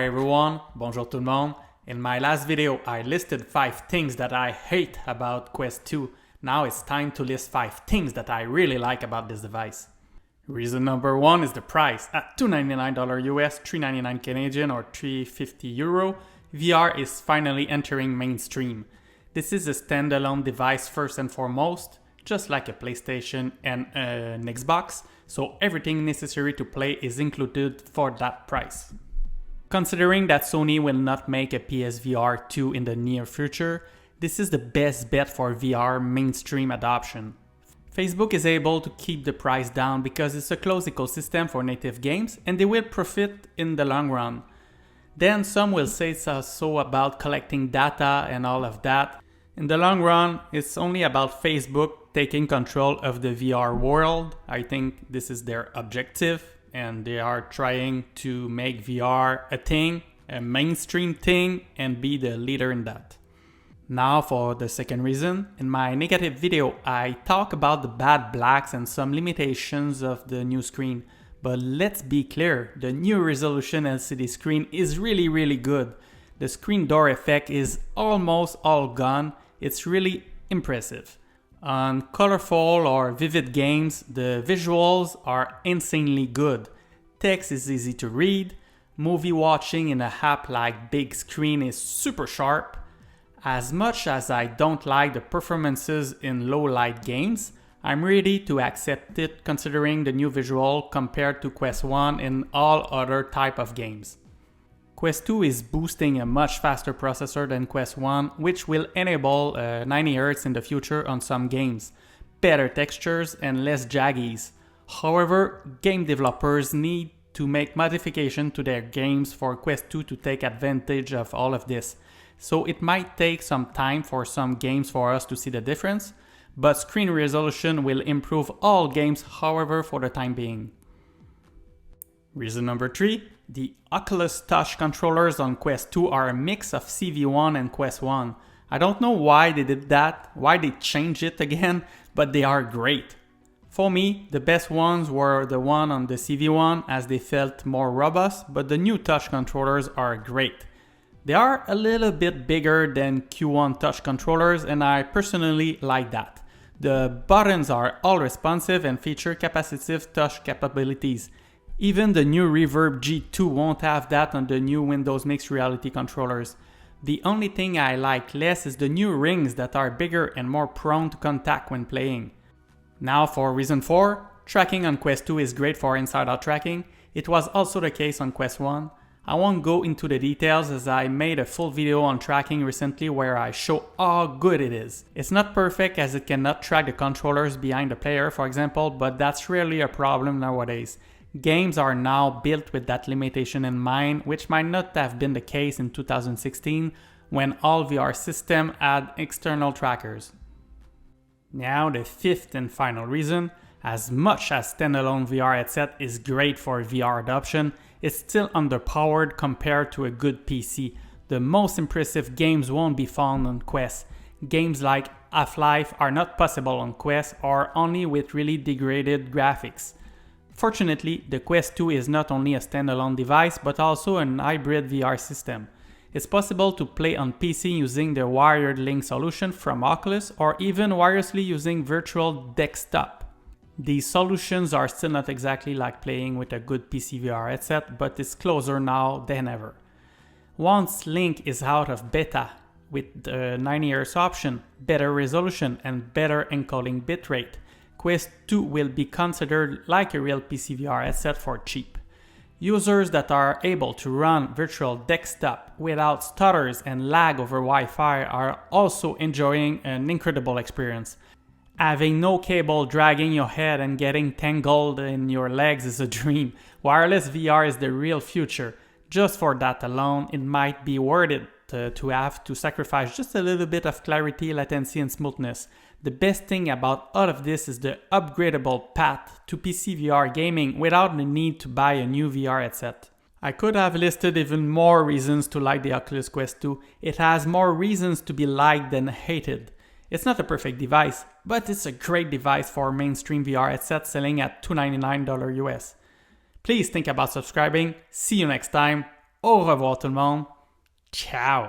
Hi everyone, bonjour tout le monde. In my last video, I listed 5 things that I hate about Quest 2. Now it's time to list 5 things that I really like about this device. Reason number 1 is the price. At $299 US, $399 Canadian or €350 Euro, VR is finally entering mainstream. This is a standalone device first and foremost, just like a PlayStation and an Xbox, so everything necessary to play is included for that price. Considering that Sony will not make a PSVR 2 in the near future, this is the best bet for VR mainstream adoption. Facebook is able to keep the price down because it's a closed ecosystem for native games and they will profit in the long run. Then some will say so about collecting data and all of that. In the long run, it's only about Facebook taking control of the VR world. I think this is their objective. And they are trying to make VR a thing, a mainstream thing, and be the leader in that. Now for the second reason. In my negative video, I talk about the bad blacks and some limitations of the new screen. But let's be clear, the new resolution LCD screen is really good. The screen door effect is almost all gone. It's really impressive. On colorful or vivid games, the visuals are insanely good. Text is easy to read. Movie watching in a app like big screen is super sharp. As much as I don't like the performances in low light games, I'm ready to accept it considering the new visual compared to Quest 1 in all other type of games. Quest 2 is boosting a much faster processor than Quest 1, which will enable 90Hz in the future on some games, better textures and less jaggies. However, game developers need to make modifications to their games for Quest 2 to take advantage of all of this. So it might take some time for some games for us to see the difference, but screen resolution will improve all games, however, for the time being. Reason number 3. The Oculus touch controllers on Quest 2 are a mix of CV1 and Quest 1. I don't know why they did that, why they changed it again, but they are great. For me, the best ones were the one on the CV1 as they felt more robust, but the new touch controllers are great. They are a little bit bigger than Q1 touch controllers and I personally like that. The buttons are all responsive and feature capacitive touch capabilities. Even the new Reverb G2 won't have that on the new Windows Mixed Reality controllers. The only thing I like less is the new rings that are bigger and more prone to contact when playing. Now for reason 4, tracking on Quest 2 is great for inside-out tracking. It was also the case on Quest 1. I won't go into the details as I made a full video on tracking recently where I show how good it is. It's not perfect as it cannot track the controllers behind the player, for example, but that's rarely a problem nowadays. Games are now built with that limitation in mind, which might not have been the case in 2016 when all VR systems had external trackers. Now the fifth and final reason, as much as standalone VR headset is great for VR adoption, it's still underpowered compared to a good PC. The most impressive games won't be found on Quest. Games like Half-Life are not possible on Quest or only with really degraded graphics. Fortunately, the Quest 2 is not only a standalone device but also an hybrid VR system. It's possible to play on PC using the wired link solution from Oculus or even wirelessly using virtual desktop. These solutions are still not exactly like playing with a good PC VR headset, but it's closer now than ever. Once Link is out of beta with the 90Hz option, better resolution and better encoding bitrate, Quest 2 will be considered like a real PC VR headset for cheap. Users that are able to run virtual desktop without stutters and lag over Wi-Fi are also enjoying an incredible experience. Having no cable dragging your head and getting tangled in your legs is a dream. Wireless VR is the real future. Just for that alone, it might be worth it to have to sacrifice just a little bit of clarity, latency and smoothness. The best thing about all of this is the upgradable path to PC VR gaming without the need to buy a new VR headset. I could have listed even more reasons to like the Oculus Quest 2. It has more reasons to be liked than hated. It's not a perfect device, but it's a great device for mainstream VR headset selling at $299 US. Please think about subscribing. See you next time. Au revoir tout le monde. Ciao!